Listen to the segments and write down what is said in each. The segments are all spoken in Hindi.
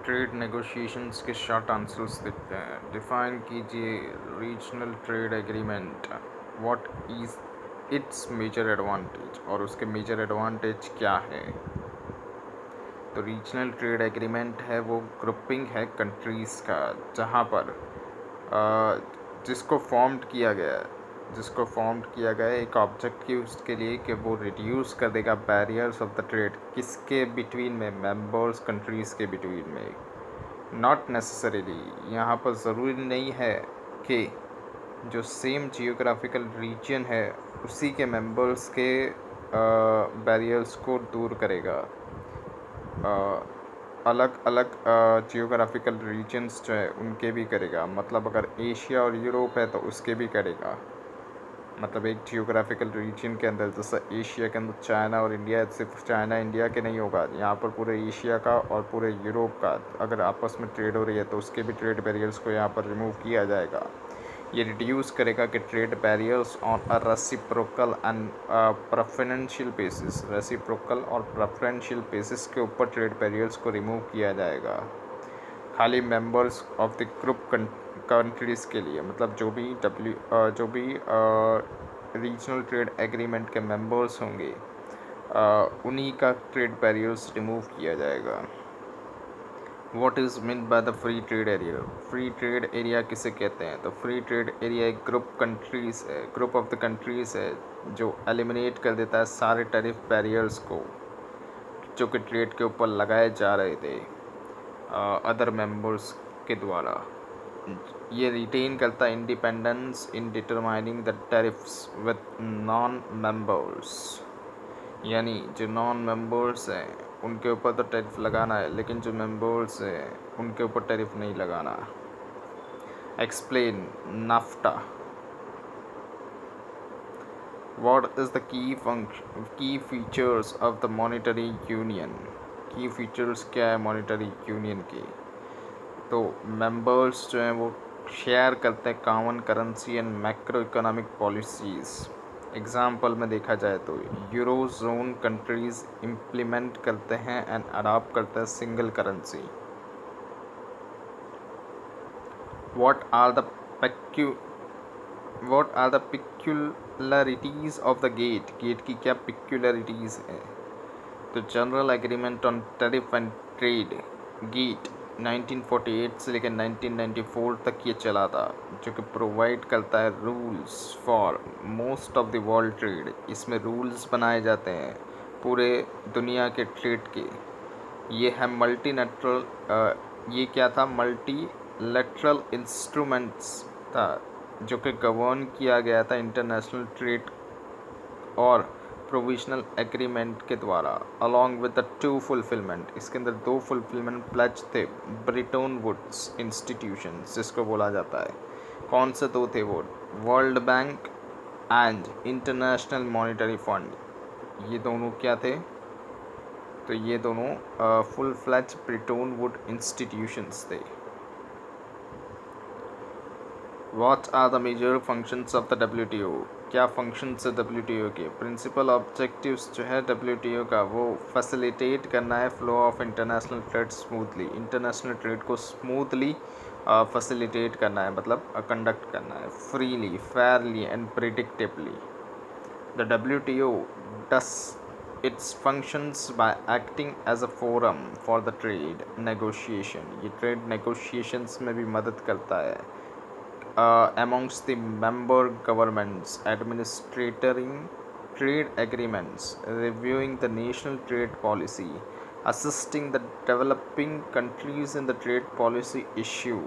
ट्रेड नेगोशिएशंस के शॉर्ट आंसर्स देखते हैं। डिफाइन कीजिए regional trade agreement. What is its major advantage, और उसके मेजर एडवांटेज क्या है। तो रीजनल ट्रेड एग्रीमेंट है वो ग्रुपिंग है कंट्रीज़ का, जहाँ पर जिसको फॉर्म्ड किया गया है एक ऑब्जेक्टिव उसके लिए कि वो रिड्यूस कर देगा बैरियर्स ऑफ द ट्रेड। किसके बिटवीन में? मेंबर्स कंट्रीज़ के बिटवीन में। नॉट नेसेसरीली, यहाँ पर ज़रूरी नहीं है कि जो सेम जियोग्राफिकल रीजन है उसी के मेंबर्स के बैरियर्स को दूर करेगा। अलग अलग जियोग्राफिकल रीजन्स जो है उनके भी करेगा। मतलब अगर एशिया और यूरोप है तो उसके भी करेगा। मतलब एक जियोग्राफिकल रीजन के अंदर, जैसे एशिया के अंदर चाइना और इंडिया, सिर्फ चाइना इंडिया के नहीं होगा, यहाँ पर पूरे एशिया का और पूरे यूरोप का अगर आपस में ट्रेड हो रही है तो उसके भी ट्रेड बैरियर्स को यहाँ पर रिमूव किया जाएगा। ये रिड्यूस करेगा कि trade barriers on a reciprocal and preferential basis. Reciprocal और प्रेफरेंशियल बेसिस के ऊपर ट्रेड बैरियर्स को रिमूव किया जाएगा खाली members of the group countries के लिए। मतलब जो भी रीजनल ट्रेड एग्रीमेंट के मेंबर्स होंगे उन्हीं का ट्रेड बैरियर्स रिमूव किया जाएगा। What is mean by the free trade area? Free trade area किसे कहते हैं? तो फ्री ट्रेड एरिया एक ग्रुप ऑफ द कंट्रीज़ है जो एलिमिनेट कर देता है सारे टैरिफ बैरियर्स को जो कि ट्रेड के ऊपर लगाए जा रहे थे अदर मेंबर्स के द्वारा। ये रिटेन करता है independence in determining the tariffs with non members. यानी जो नॉन मेंबर्स हैं उनके ऊपर तो टैरिफ लगाना है, लेकिन जो मेंबर्स हैं उनके ऊपर टैरिफ नहीं लगाना। Explain NAFTA. What is the key features of the monetary union? की फीचर्स क्या है मॉनेटरी यूनियन के? तो मेंबर्स जो हैं वो शेयर करते हैं common currency and macro economic policies. Example में देखा जाए तो यूरो जोन कंट्रीज़ इम्प्लीमेंट करते हैं एंड अडॉप्ट करते हैं single currency. What are the peculiarities of the GATT की क्या पिक्यूलरिटीज़ है? तो general agreement on tariff and trade GATT 1948 से लेकर 1994 तक ये चला था, जो कि प्रोवाइड करता है rules for most of the world trade. इसमें रूल्स बनाए जाते हैं पूरे दुनिया के ट्रेड के। ये है ये क्या था? मल्टीलेटरल इंस्ट्रूमेंट्स था जो कि गवर्न किया गया था इंटरनेशनल ट्रेड और प्रोविजनल एग्रीमेंट के द्वारा along with the two fulfilment. इसके अंदर दो फुलफिलमेंट प्लेज थे ब्रेटन वुड्स इंस्टीट्यूशन जिसको बोला जाता है। कौन से दो थे वो? World bank and international monetary fund. ये दोनों क्या थे? तो ये दोनों full fledge Brayton would institutions थे। What are the major functions of the WTO? क्या फंक्शंस है WTO के? प्रिंसिपल ऑब्जेक्टिव्स जो है WTO का वो फैसिलिटेट करना है flow of international trade smoothly. International trade को स्मूथली फैसिलिटेट करना है, मतलब कंडक्ट करना है freely, fairly and predictably. The WTO does its functions by acting as a forum for the trade negotiation। ये ट्रेड negotiations में भी मदद करता है amongst the member governments, administering trade agreements, reviewing the national trade policy, assisting the developing countries in the trade policy issue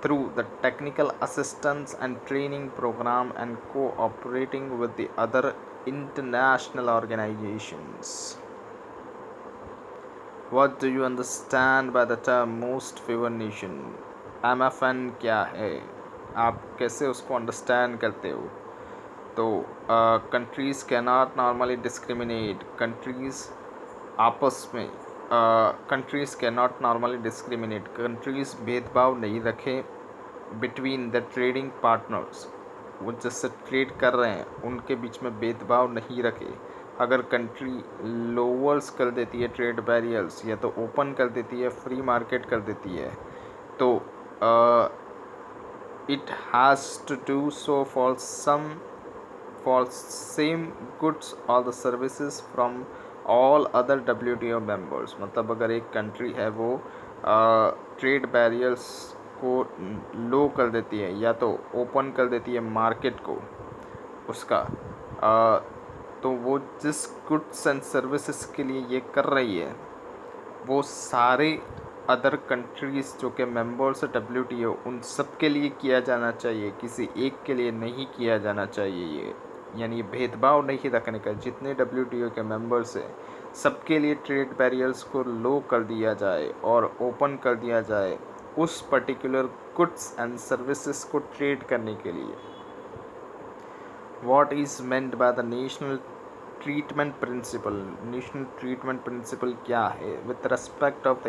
through the technical assistance and training program, and cooperating with the other international organizations. What do you understand by the term most favored nation? MFN क्या है? आप कैसे उसको अंडरस्टैंड करते हो? तो countries can not normally discriminate. Countries can not normally discriminate. Countries भेदभाव नहीं रखें बिटवीन द ट्रेडिंग पार्टनर्स। वो जिससे ट्रेड कर रहे हैं उनके बीच में भेदभाव नहीं रखे। अगर कंट्री लोअर्स कर देती है ट्रेड बैरियर्स या तो ओपन कर देती है, फ्री मार्केट कर देती है, तो it has to do so for same goods or the services from all other WTO members। मतलब अगर एक कंट्री है वो ट्रेड बैरियर्स को लो कर देती है या तो ओपन कर देती है मार्केट को उसका, तो वो जिस गुड्स एंड सर्विसेज के लिए ये कर रही है वो सारे अदर कंट्रीज़ जो कि मेंबर्स है WTO उन सब के लिए किया जाना चाहिए, किसी एक के लिए नहीं किया जाना चाहिए। ये यानी भेदभाव नहीं रखने का, जितने WTO के मेंबर्स हैं सबके लिए ट्रेड बैरियर्स को लो कर दिया जाए और ओपन कर दिया जाए उस पर्टिकुलर गुड्स एंड सर्विसेज को ट्रेड करने के लिए। What is meant by the national treatment principle? National treatment principle क्या है? With respect of the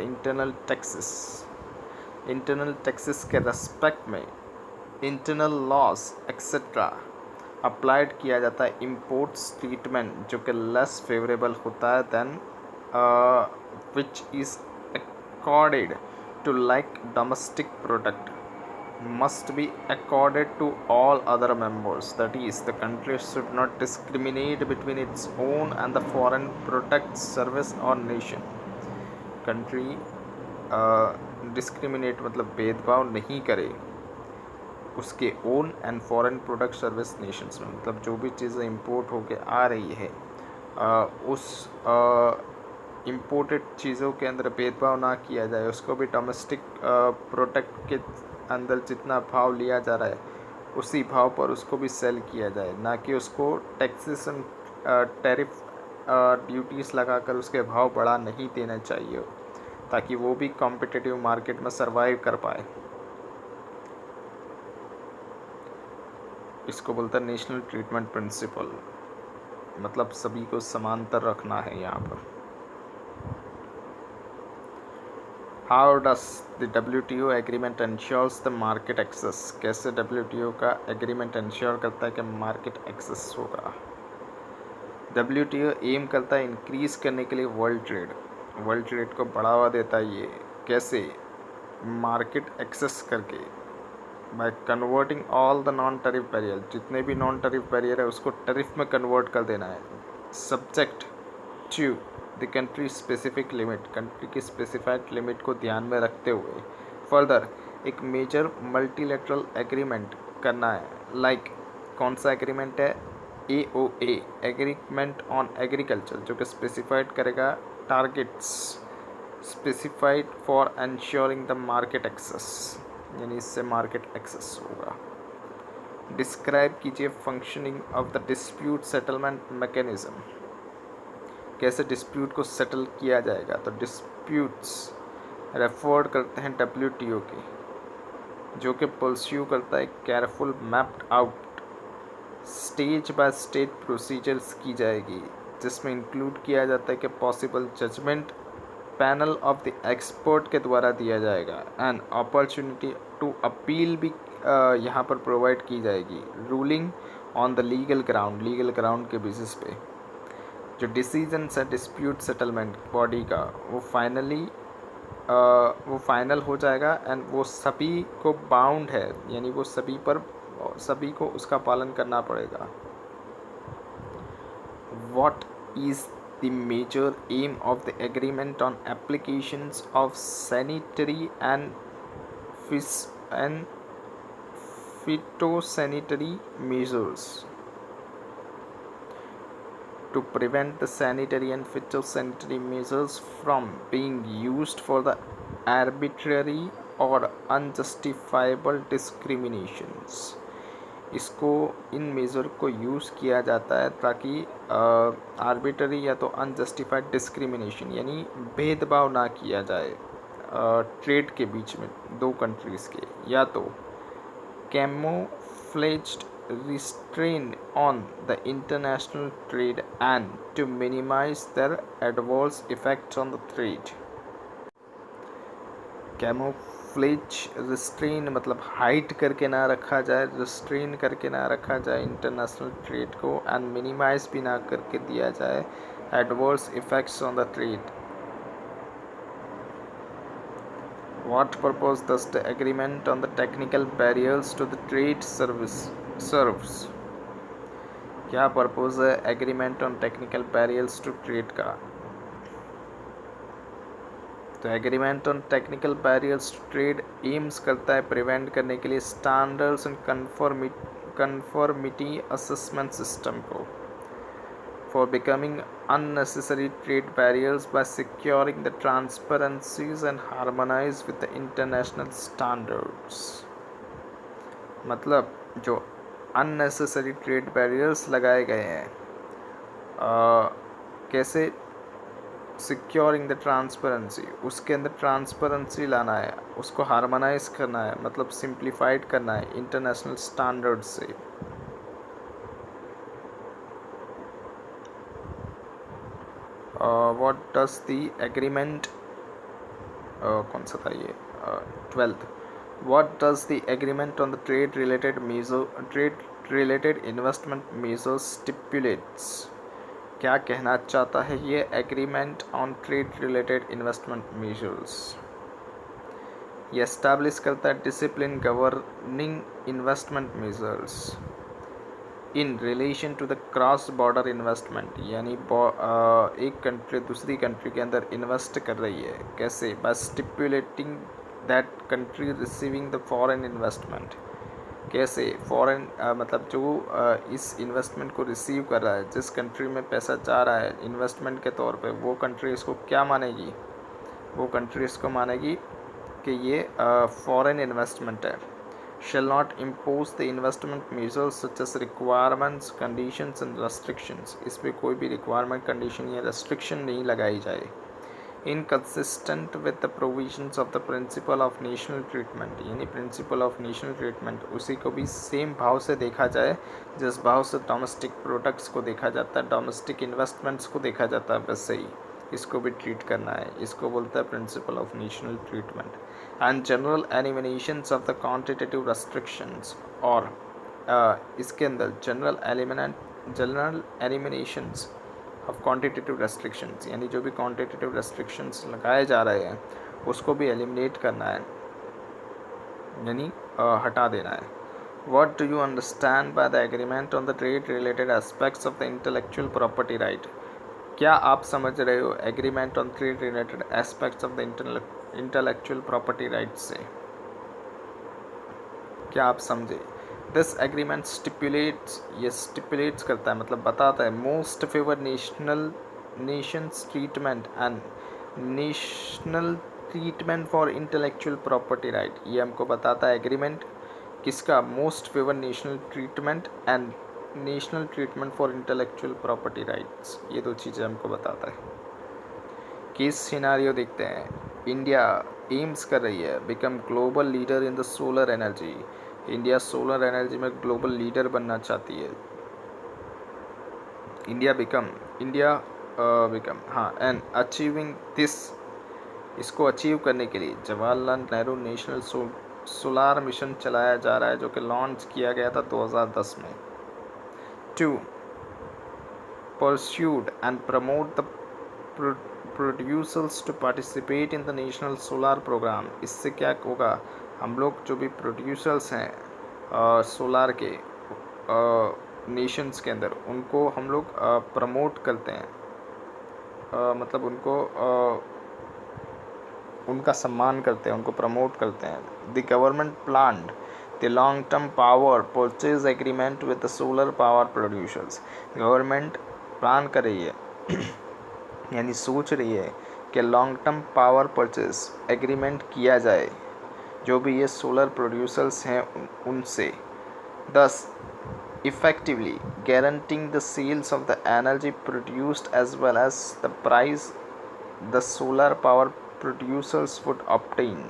internal taxes के रेस्पेक्ट में इंटरनल लॉस एक्सेट्रा अप्लाइड किया जाता है इम्पोर्ट्स ट्रीटमेंट जो कि लेस फेवरेबल होता है then which is accorded to like domestic product must be accorded to all other members। That is, the country should not discriminate between its own and the foreign product, service or nation। Country discriminate मतलब भेदभाव नहीं करे उसके own and foreign product service Nations में। मतलब जो भी चीज़ें इंपोर्ट होके आ रही है उस इम्पोर्टेड चीज़ों के अंदर भेदभाव ना किया जाए, उसको भी डोमेस्टिक प्रोडक्ट के अंदर जितना भाव लिया जा रहा है उसी भाव पर उसको भी सेल किया जाए, ना कि उसको टैक्सेस एंड टैरिफ ड्यूटीज़ लगाकर उसके भाव बढ़ा नहीं देना चाहिए ताकि वो भी कॉम्पिटिटिव मार्केट में सरवाइव कर पाए। इसको बोलता है नेशनल ट्रीटमेंट प्रिंसिपल, मतलब सभी को समांतर रखना है यहाँ पर। How does the WTO agreement ensures the market access? कैसे WTO का एग्रीमेंट एंश्योर करता है कि मार्केट एक्सेस होगा? WTO एम करता है इंक्रीज़ करने के लिए वर्ल्ड ट्रेड को बढ़ावा देता है। ये कैसे? मार्केट एक्सेस करके, by converting all the non tariff barrier, जितने भी नॉन टैरिफ बैरियर है उसको टैरिफ में कन्वर्ट कर देना है, subject to the country specific limit, country की स्पेसिफाइड लिमिट को ध्यान में रखते हुए। फर्दर एक मेजर मल्टीलेटरल एग्रीमेंट करना है, लाइक कौन सा एग्रीमेंट है? AOA एग्रीमेंट ऑन एग्रीकल्चर, जो कि स्पेसिफाइड करेगा targets specified for ensuring the market access, यानी इससे मार्केट एक्सेस होगा। डिस्क्राइब कीजिए functioning of the dispute settlement mechanism, कैसे डिस्प्यूट को सेटल किया जाएगा? तो डिस्प्यूट्स रेफर्ड करते हैं WTO के, जो कि परस्यू करता है careful mapped out stage by stage procedures की जाएगी, जिसमें इंक्लूड किया जाता है कि possible judgment panel of the expert के द्वारा दिया जाएगा एंड अपॉर्चुनिटी टू अपील भी यहाँ पर प्रोवाइड की जाएगी। Ruling on the legal ground के बेसिस पे जो डिसीजन है डिस्प्यूट सेटलमेंट बॉडी का वो फाइनल हो जाएगा एंड वो सभी को बाउंड है, यानी वो सभी को उसका पालन करना पड़ेगा। What is the major aim of the agreement on applications of sanitary and phytosanitary measures to prevent the sanitary and phytosanitary measures from being used for the arbitrary or unjustifiable discriminations। इसको इन मेज़र को यूज़ किया जाता है ताकि आर्बिट्ररी या तो अनजस्टिफाइड डिस्क्रिमिनेशन यानी भेदभाव ना किया जाए ट्रेड के बीच में दो कंट्रीज़ के, या तो camouflaged restraint on the international trade and to minimize their adverse effects on the trade। फ्लिच रिस्ट्रेन मतलब हाइट करके ना रखा जाए, रिस्ट्रेन करके ना रखा जाए इंटरनेशनल ट्रेड को, एंड मिनिमाइज भी ना करके दिया जाए adverse effects on the trade. What purpose does the agreement on the technical barriers to the trade service serves? क्या पर्पज है agreement on technical barriers to trade का? तो agreement on technical barriers to trade aims करता है प्रिवेंट करने के लिए standards and conformity assessment system को for becoming unnecessary trade barriers by securing the transparencies and harmonize with the international standards। मतलब जो unnecessary trade barriers लगाए गए हैं कैसे सिक्योरिंग द ट्रांसपेरेंसी, उसके अंदर ट्रांसपेरेंसी लाना है, उसको हार्मोनाइज करना है, मतलब सिंप्लीफाइड करना है इंटरनेशनल स्टैंडर्ड से। व्हाट डज द एग्रीमेंट कौन सा था ये 12th, what does the agreement on the trade related investment measures stipulates? क्या कहना चाहता है ये agreement on trade related investment measures? ये एस्टैब्लिश करता है discipline governing investment measures in relation to the cross border investment, यानी एक कंट्री दूसरी कंट्री के अंदर इन्वेस्ट कर रही है, कैसे? By stipulating that country receiving the foreign investment. कैसे? फॉरेन मतलब जो इस इन्वेस्टमेंट को रिसीव कर रहा है, जिस कंट्री में पैसा जा रहा है इन्वेस्टमेंट के तौर पे, वो कंट्री इसको क्या मानेगी? वो कंट्री इसको मानेगी कि ये फॉरेन इन्वेस्टमेंट है। shall not impose the investment measures such as requirements, conditions and restrictions। इसमें कोई भी requirement, condition या restriction नहीं लगाई जाए। Inconsistent with the provisions of the principle of national treatment, यानी principle of national treatment उसी को भी सेम भाव से देखा जाए जिस भाव से डोमेस्टिक प्रोडक्ट्स को देखा जाता है, डोमेस्टिक इन्वेस्टमेंट्स को देखा जाता है, वैसे ही इसको भी ट्रीट करना है। इसको बोलता है principle of national treatment. And general eliminations of the quantitative restrictions, और इसके अंदर general eliminations of quantitative restrictions, यानी जो भी क्वांटिटेटिव रेस्ट्रिक्शंस लगाए जा रहे हैं उसको भी एलिमिनेट करना है, यानी हटा देना है। What do you understand by the agreement on the trade related aspects of the intellectual property right? क्या आप समझ रहे हो agreement on trade related aspects of the intellectual property rights से? क्या आप समझे? दिस एग्रीमेंट स्टिपुलेट्स, ये स्टिपुलेट्स करता है मतलब बताता है most favour Nations treatment and national treatment for intellectual property right. ये हमको बताता है एग्रीमेंट किसका? Most favour national treatment and national treatment for intellectual property rights. ये दो चीज़ें हमको बताता है। केस सिनारियो देखते हैं। इंडिया एम्स कर रही है become global leader in the solar energy. India solar energy में ग्लोबल लीडर बनना चाहती है। India become and achieving this, इसको अचीव करने के लिए Jawaharlal Nehru national solar mission चलाया जा रहा है, जो कि लॉन्च किया गया था 2010 में। 2. Pursued and promote the producers to participate in the national solar program। इससे क्या होगा? हम लोग जो भी प्रोड्यूसर्स हैं सोलार के नेशंस के अंदर, उनको हम लोग प्रमोट करते हैं, मतलब उनको उनका सम्मान करते हैं, उनको प्रमोट करते हैं। The government planned the long term power purchase agreement with the solar power producers. Government plan कर रही है यानी सोच रही है कि long term power purchase agreement किया जाए जो भी ये सोलर प्रोड्यूसर्स हैं उनसे। दस effectively guaranteeing the sales of the energy produced as well as the price the solar power producers would obtain।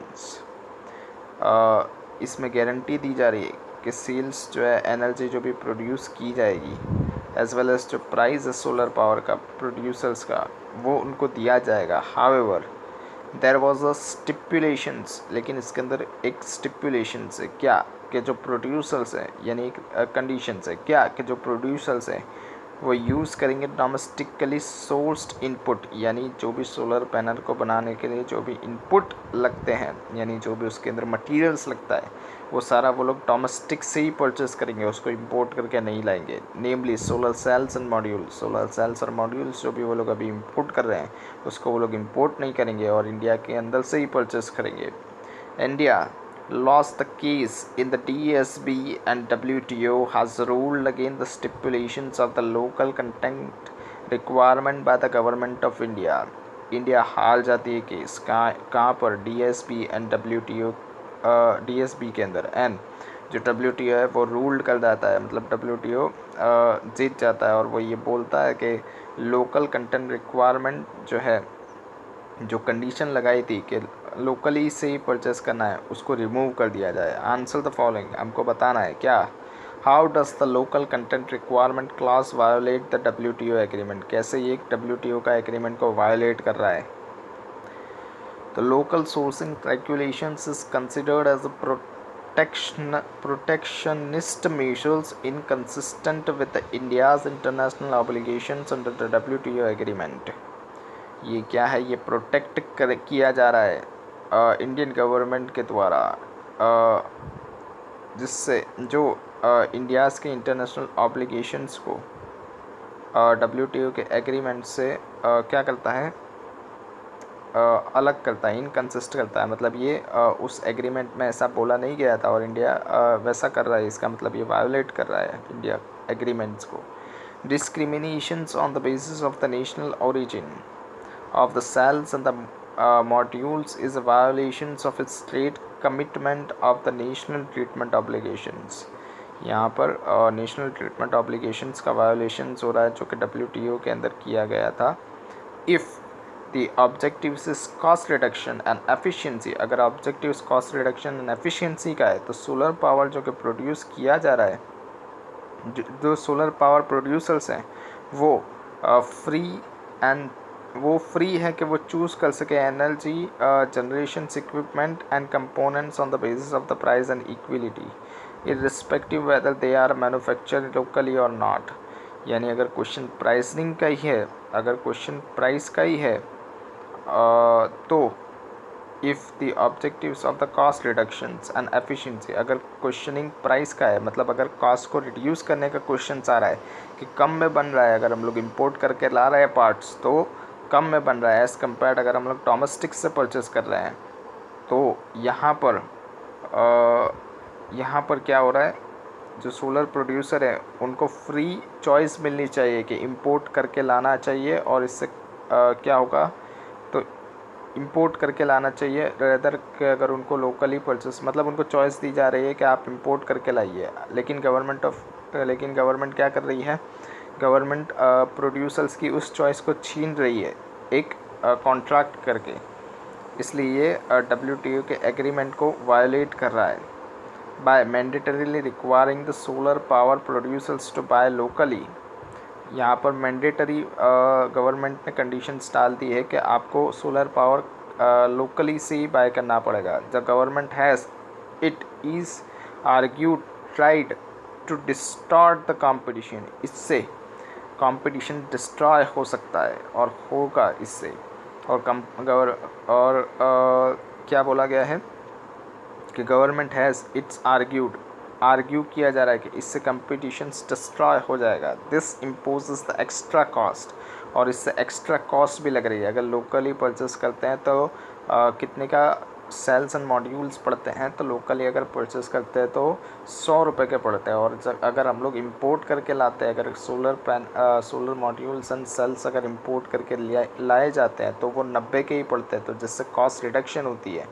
इसमें गारंटी दी जा रही है कि सेल्स जो है एनर्जी जो भी प्रोड्यूस की जाएगी एज वेल एज जो प्राइस है सोलर पावर का प्रोड्यूसर्स का, वो उनको दिया जाएगा। हाउएवर देयर वॉज अ स्टिपुलेशंस, लेकिन इसके अंदर एक स्टिपुलेशंस है क्या, कि जो प्रोड्यूसर्स हैं, यानी एक कंडीशंस है क्या, कि जो प्रोड्यूसर्स हैं वो यूज़ करेंगे डोमेस्टिकली सोर्स्ड इनपुट, यानी जो भी सोलर पैनल को बनाने के लिए जो भी इनपुट लगते हैं, यानी जो भी उसके अंदर मटेरियल्स लगता है, वो सारा वो लोग डोमेस्टिक से ही परचेस करेंगे, उसको इंपोर्ट करके नहीं लाएंगे। Namely solar cells and modules, solar cells और मॉड्यूल्स जो भी वो लोग अभी इंपोर्ट कर रहे हैं उसको वो लोग इंपोर्ट नहीं करेंगे और इंडिया के अंदर से ही परचेस करेंगे। India lost the case in the DSB and WTO has ruled against the stipulations of the local content requirement by the government of India. India हार जाती है केस कहाँ पर, DSB एंड WTO, DSB के अंदर, एंड जो WTO है वो रूल्ड कर जाता है, मतलब WTO जीत जाता है और वो ये बोलता है कि लोकल कंटेंट रिक्वायरमेंट जो है, जो कंडीशन लगाई थी कि लोकली से ही परचेस करना है, उसको रिमूव कर दिया जाए। आंसर द फॉलोइंग, हमको बताना है क्या, how does the local content requirement class violet the WTO agreement, कैसे ये WTO का एग्रीमेंट को वायोलेट कर रहा है। The local sourcing regulations is considered as a protectionist measures inconsistent with India's international obligations under the WTO agreement. ये क्या है, ये प्रोटेक्ट किया जा रहा है इंडियन गवर्नमेंट के द्वारा, जिससे जो इंडियाज़ के इंटरनेशनल ऑब्लिगेशंस को WTO के एग्रीमेंट से क्या करता है, अलग करता है, इनकंसिस्ट करता है। मतलब ये उस एग्रीमेंट में ऐसा बोला नहीं गया था और इंडिया वैसा कर रहा है, इसका मतलब ये वायोलेट कर रहा है इंडिया एग्रीमेंट्स को। Discriminations on the basis of the national origin of the cells and the modules is a violation of its state commitment of the national treatment obligations. यहाँ पर नेशनल ट्रीटमेंट ऑब्लिगेशंस का वायोलेशंस हो रहा है जो कि WTO के अंदर किया गया था। If the objectives is cost reduction and efficiency, अगर objectives cost reduction and efficiency का है तो सोलर पावर जो कि प्रोड्यूस किया जा रहा है, जो सोलर पावर प्रोड्यूसर्स हैं वो फ्री है कि वो चूज़ कर सके energy generation equipment and components on the basis of the price and equality irrespective whether they are manufactured locally और नॉट। यानी अगर क्वेश्चन प्राइसिंग का ही है, अगर क्वेश्चन प्राइस का ही है तो if the objectives of the cost reductions and efficiency, अगर क्वेश्चनिंग प्राइस का है, मतलब अगर कॉस्ट को रिड्यूस करने का क्वेश्चन आ रहा है कि कम में बन रहा है, अगर हम लोग इंपोर्ट करके ला रहे हैं पार्ट्स तो कम में बन रहा है एज़ कम्पेयर्ड अगर हम लोग डोमेस्टिक से परचेस कर रहे हैं, तो यहाँ पर क्या हो रहा है, जो सोलर प्रोड्यूसर है उनको फ्री चॉइस मिलनी चाहिए कि इंपोर्ट करके लाना चाहिए, और इससे क्या होगा, तो इंपोर्ट करके लाना चाहिए रेदर कि अगर उनको लोकली परचेस, मतलब उनको चॉइस दी जा रही है कि आप इंपोर्ट करके लाइए, लेकिन गवर्नमेंट क्या कर रही है, गवर्नमेंट प्रोड्यूसर्स की उस चॉइस को छीन रही है एक कॉन्ट्रैक्ट करके, इसलिए ये WTO के एग्रीमेंट को वायोलेट कर रहा है by mandatorily requiring the solar power producers to buy locally. यहाँ पर मैंडेटरी गवर्नमेंट ने कंडीशंस डाल दी है कि आपको सोलर पावर लोकली से ही बाय करना पड़ेगा। The government has it is argued tried to distort the competition, इससे कंपटीशन डिस्ट्रॉय हो सकता है और होगा इससे, और क्या बोला गया है कि गवर्नमेंट हैज़ इट्स आर्ग्यू किया जा रहा है कि इससे कंपटीशन डिस्ट्रॉय हो जाएगा। This imposes the extra cost, और इससे एक्स्ट्रा कॉस्ट भी लग रही है। अगर लोकली परचेस करते हैं तो कितने का सेल्स एंड मॉड्यूल्स पड़ते हैं, तो लोकली अगर परचेस करते हैं तो 100 रुपये के पड़ते हैं, और अगर हम लोग इंपोर्ट करके लाते हैं, अगर सोलर मॉड्यूल्स एंड सेल्स अगर इंपोर्ट करके लाए जाते हैं तो वो 90 के ही पड़ते हैं, तो जिससे कॉस्ट रिडक्शन होती है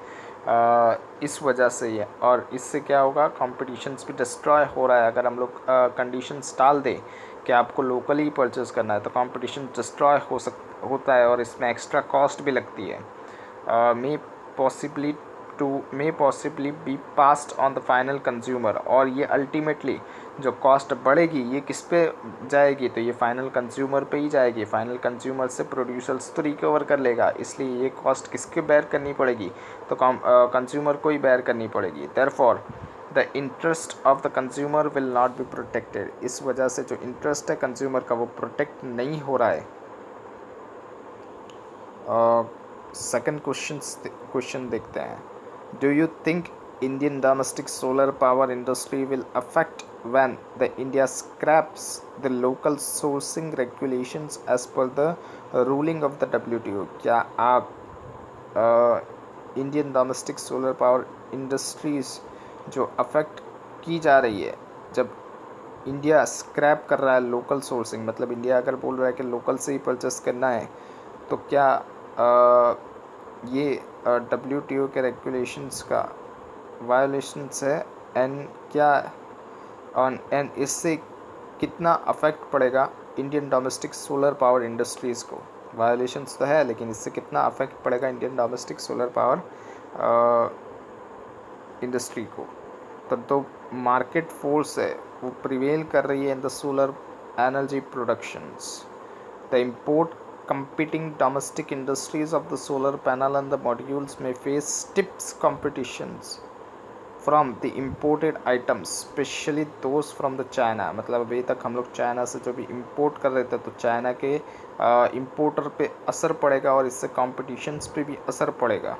इस वजह से ये, और इससे क्या होगा, कॉम्पिटिशन्स भी डिस्ट्रॉय हो रहा है। अगर हम लोग कंडीशंस डाल दें कि आपको लोकली ही परचेस करना है तो कंपटीशन डिस्ट्रॉय होता है और इसमें एक्स्ट्रा कॉस्ट भी लगती है। May possibly to may possibly be passed on the final consumer, और ये अल्टीमेटली जो कॉस्ट बढ़ेगी ये किस पे जाएगी, तो ये फाइनल कंज्यूमर पे ही जाएगी। फाइनल कंज्यूमर से प्रोड्यूसर्स तो रिकवर कर लेगा, इसलिए ये कॉस्ट किसके बेयर करनी पड़ेगी, तो कंज्यूमर को ही बेयर करनी पड़ेगी। Therefore the interest of the consumer will not be protected, इस वजह से जो इंटरेस्ट है कंज्यूमर का वो प्रोटेक्ट नहीं हो रहा है। सेकंड क्वेश्चन देखते हैं। Do you think Indian domestic solar power industry will affect when the India scraps the local sourcing regulations as per the ruling of the WTO? क्या आप Indian domestic solar power industries जो अफेक्ट की जा रही है, जब इंडिया स्क्रैप कर रहा है लोकल सोर्सिंग, मतलब इंडिया अगर बोल रहा है कि लोकल से ही परचेस करना है, तो क्या ये WTO के रेगुलेशंस का वायोलेशंस है, एंड क्या एंड इससे कितना अफेक्ट पड़ेगा Indian domestic solar power industries को? वायोलेशंस तो है, लेकिन इससे कितना अफेक्ट पड़ेगा Indian domestic solar power industry को? तो मार्केट फोर्स है वो प्रिवेल कर रही है in the solar energy productions. The import competing domestic industries of the solar panel and the modules may face stiff competitions from the imported items, especially those from the China। मतलब अभी तक हम लोग चाइना से जो भी इंपोर्ट कर रहे थे, तो चाइना के इंपोर्टर पे असर पड़ेगा और इससे कॉम्पिटिशन्स पे भी असर पड़ेगा।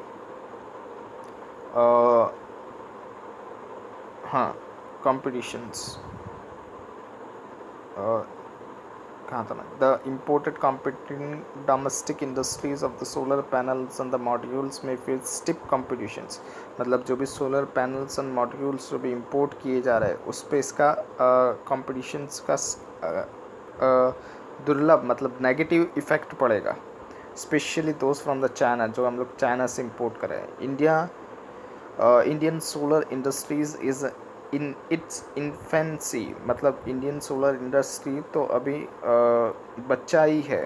हाँ, कॉम्पिटिशन्स कहाँ था मैं? The imported competing domestic industries of the solar panels and the modules may face stiff competitions। मतलब जो भी सोलर पैनल्स एंड मॉड्यूल्स जो भी इंपोर्ट किए जा रहे हैं उस पर इसका कॉम्पिटिशन्स का दुर्लभ मतलब नेगेटिव इफ़ेक्ट पड़ेगा, स्पेशली दोस्त फ्रॉम द चाइना, जो हम लोग चाइना से इंपोर्ट कर रहे हैं। Indian solar industries is in its infancy, मतलब इंडियन सोलर इंडस्ट्री तो अभी बच्चा ही है।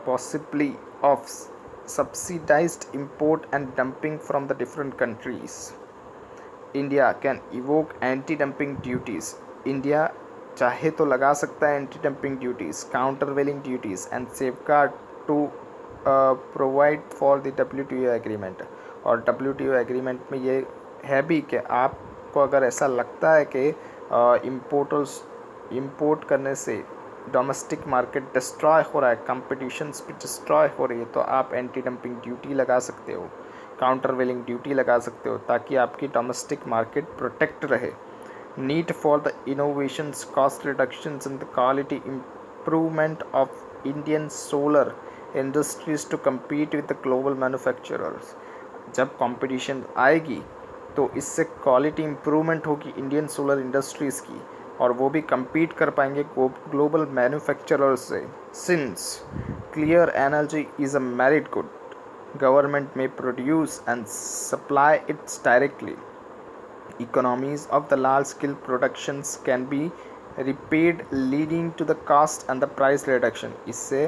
Possibly of subsidised import and dumping from the different countries. India can evoke anti dumping duties. India चाहे तो लगा सकता है anti dumping duties, countervailing duties and safeguard to provide for the WTO agreement. और WTO एग्रीमेंट में ये है भी कि आपको अगर ऐसा लगता है कि इंपोर्ट करने से डोमेस्टिक मार्केट डिस्ट्रॉय हो रहा है, कंपटीशन्स भी डिस्ट्रॉय हो रही है, तो आप एंटी डंपिंग ड्यूटी लगा सकते हो, काउंटर वेलिंग ड्यूटी लगा सकते हो, ताकि आपकी डोमेस्टिक मार्केट प्रोटेक्ट रहे। Need for the innovations, cost reductions and the quality improvement of Indian solar industries to compete with the global manufacturers. जब कंपटीशन आएगी तो इससे क्वालिटी इम्प्रूवमेंट होगी इंडियन सोलर इंडस्ट्रीज़ की, और वो भी compete कर पाएंगे ग्लोबल मैन्युफैक्चरर्स से। Since clear energy is a merit good, government may produce and supply it's directly. Economies of the large scale productions can be repaid, leading to the cost and the price reduction। इससे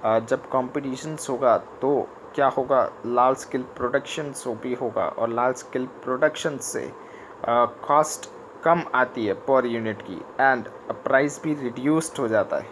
जब competitions होगा तो क्या होगा, लार्ज स्केल प्रोडक्शंस भी होगा, और लार्ज स्केल प्रोडक्शन से कॉस्ट कम आती है पर यूनिट की, एंड प्राइस भी रिड्यूस्ड हो जाता है।